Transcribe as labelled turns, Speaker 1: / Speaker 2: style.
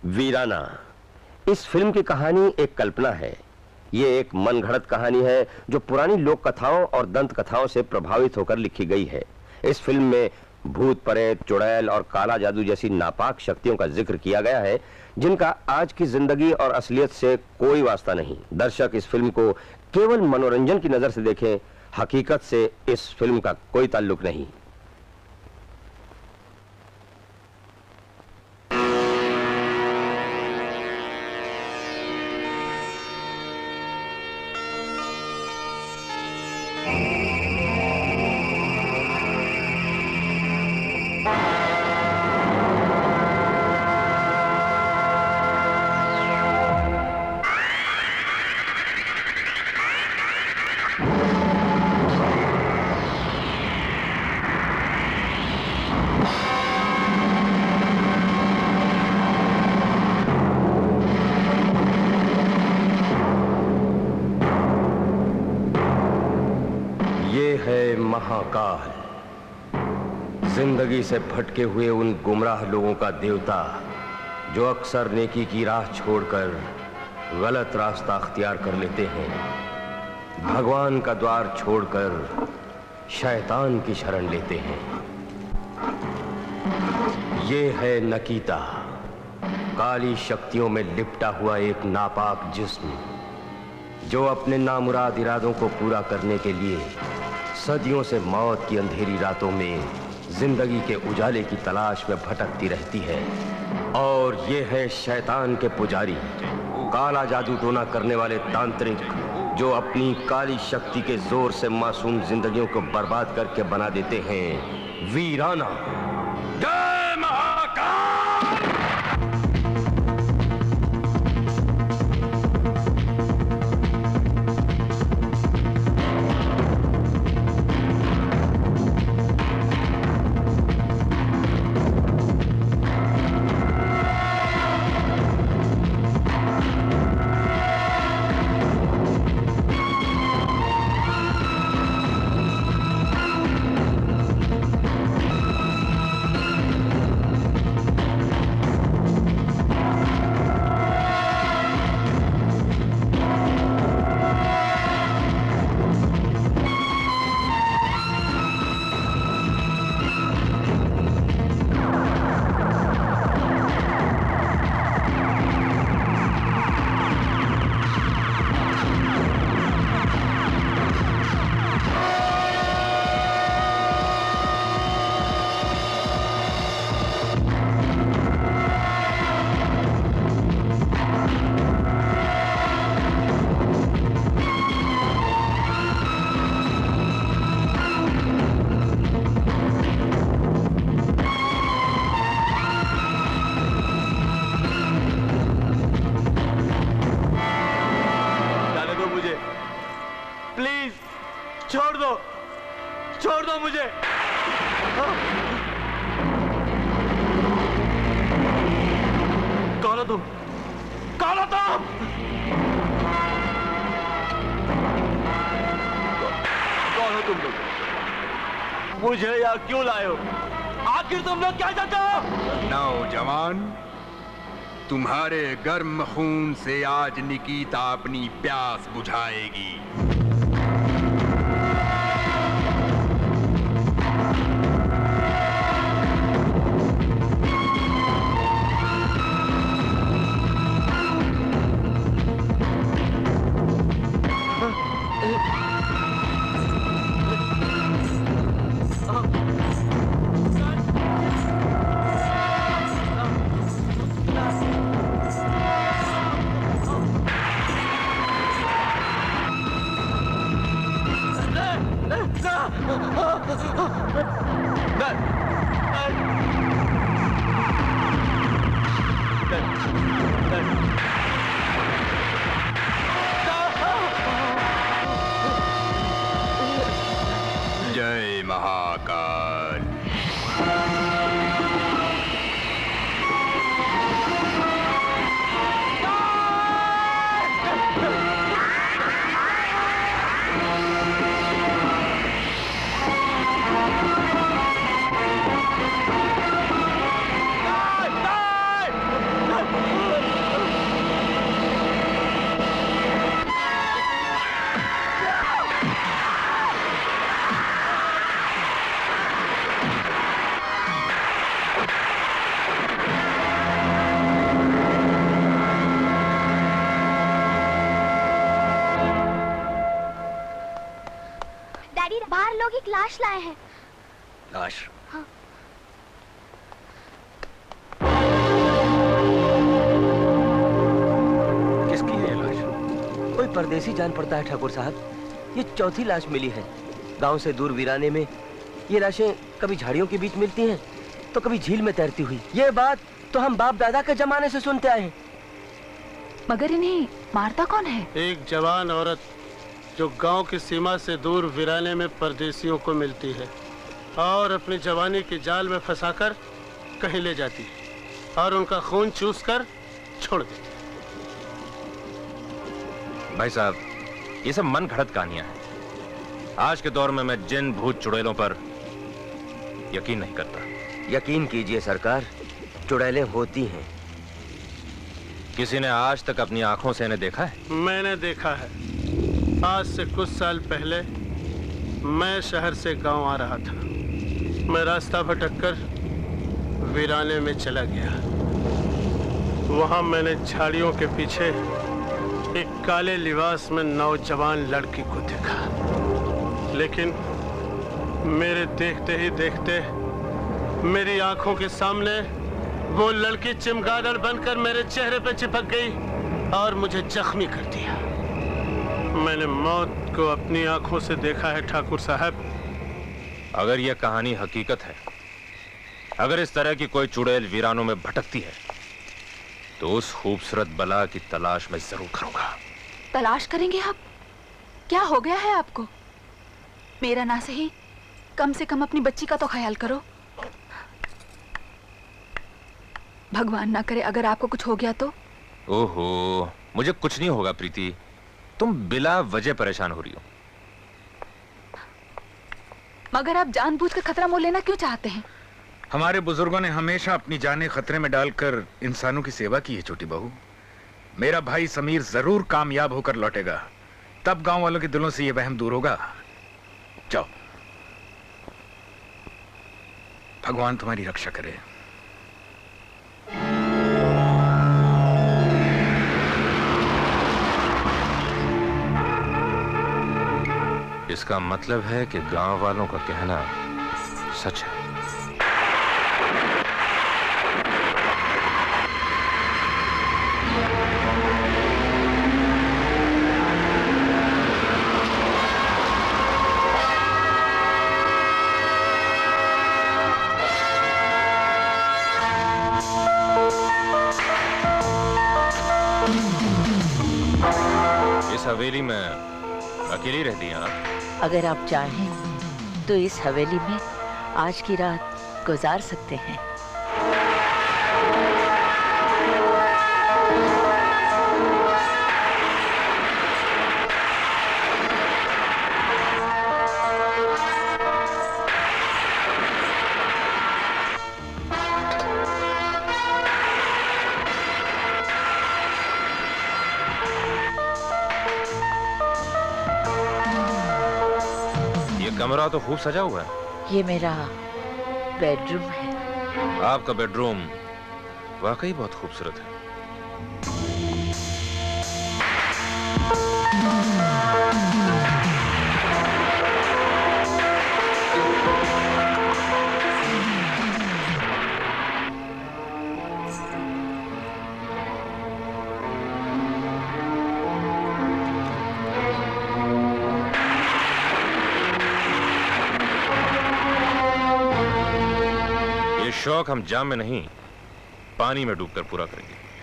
Speaker 1: वीराना। इस फिल्म की कहानी एक कल्पना है। ये एक मनगढ़ंत कहानी है जो पुरानी लोक कथाओं और दंत कथाओं से प्रभावित होकर लिखी गई है। इस फिल्म में भूत, प्रेत, चुड़ैल और काला जादू जैसी नापाक शक्तियों का जिक्र किया गया है, जिनका आज की जिंदगी और असलियत से कोई वास्ता नहीं। दर्शक इस फिल्म को केवल मनोरंजन की नजर से देखें, हकीकत से इस फिल्म का कोई ताल्लुक नहीं। महाकाल, जिंदगी से भटके हुए उन गुमराह लोगों का देवता जो अक्सर नेकी की राह छोड़कर गलत रास्ता अख्तियार कर लेते हैं, भगवान का द्वार छोड़कर शैतान की शरण लेते हैं। ये है नकीता, काली शक्तियों में लिपटा हुआ एक नापाक जिस्म जो अपने नामुराद इरादों को पूरा करने के लिए सदियों से मौत की अंधेरी रातों में जिंदगी के उजाले की तलाश में भटकती रहती है। और ये है शैतान के पुजारी, काला जादू टोना करने वाले तांत्रिक जो अपनी काली शक्ति के जोर से मासूम जिंदगियों को बर्बाद करके बना देते हैं वीराना। जय महाकाल!
Speaker 2: छोड़ दो मुझे। कौन हो तुम? कौन हो तुम? कौन हो तुम लोग? मुझे यहाँ क्यों लाए हो? आखिर तुम लोग क्या चाहते हो?
Speaker 3: नौजवान, तुम्हारे गर्म खून से आज निकिता अपनी प्यास बुझाएगी।
Speaker 4: लोग एक लाश लाए हैं।
Speaker 5: लाश?
Speaker 4: हाँ।
Speaker 5: किसकी है ये लाश?
Speaker 1: कोई परदेसी जान पड़ता है ठाकुर साहब। ये चौथी लाश मिली है। गांव से दूर वीराने में ये लाशें कभी झाड़ियों के बीच मिलती हैं तो कभी झील में तैरती हुई। ये बात तो हम बाप दादा के जमाने से सुनते आए हैं।
Speaker 6: मगर इन्हें मारता कौन है?
Speaker 7: एक जवान औरत जो गांव की सीमा से दूर वीराने में परदेसियों को मिलती है और अपनी जवानी के जाल में फंसाकर कहीं ले जाती है और उनका खून चूसकर छोड़ देती है।
Speaker 5: भाई साहब, ये सब मन घड़त कहानियां हैं। आज के दौर में मैं जिन भूत चुड़ैलों पर यकीन नहीं करता।
Speaker 1: यकीन कीजिए सरकार, चुड़ैलें होती हैं।
Speaker 5: किसी ने आज तक अपनी आंखों से इन्हें देखा है?
Speaker 7: मैंने देखा है। आज से कुछ साल पहले मैं शहर से गांव आ रहा था। मैं रास्ता भटककर वीराने में चला गया। वहां मैंने झाड़ियों के पीछे एक काले लिबास में नौजवान लड़की को देखा, लेकिन मेरे देखते ही देखते मेरी आंखों के सामने वो लड़की चिमगादड़ बनकर मेरे चेहरे पे चिपक गई और मुझे जख्मी कर दिया। मैंने मौत को अपनी आंखों से देखा है ठाकुर साहब।
Speaker 5: अगर यह कहानी हकीकत है, अगर इस तरह की कोई चुड़ैल वीरानों में भटकती है, तो उस खूबसूरत बला की तलाश मैं जरूर करूंगा।
Speaker 6: तलाश करेंगे आप? क्या हो गया है आपको? मेरा ना सही, कम से कम अपनी बच्ची का तो ख्याल करो। भगवान ना करे अगर आपको कुछ हो गया तो।
Speaker 5: ओहो, मुझे कुछ नहीं होगा प्रीति। तुम बिला वजह परेशान हो रही हो।
Speaker 6: मगर आप जानबूझकर खतरा मोल लेना क्यों चाहते हैं?
Speaker 3: हमारे बुजुर्गों ने हमेशा अपनी जानें खतरे में डालकर इंसानों की सेवा की है छोटी बहू। मेरा भाई समीर जरूर कामयाब होकर लौटेगा, तब गांव वालों के दिलों से यह वहम दूर होगा। जाओ, भगवान तुम्हारी रक्षा करे।
Speaker 5: इसका मतलब है कि गांव वालों का कहना सच है। इस हवेली में अकेली रहती हैं आप?
Speaker 8: अगर आप चाहें तो इस हवेली में आज की रात गुजार सकते हैं।
Speaker 5: कमरा तो खूब सजा हुआ है।
Speaker 8: ये मेरा बेडरूम है।
Speaker 5: आपका बेडरूम वाकई बहुत खूबसूरत है। शौक हम जाम में नहीं, पानी में डूबकर पूरा करेंगे।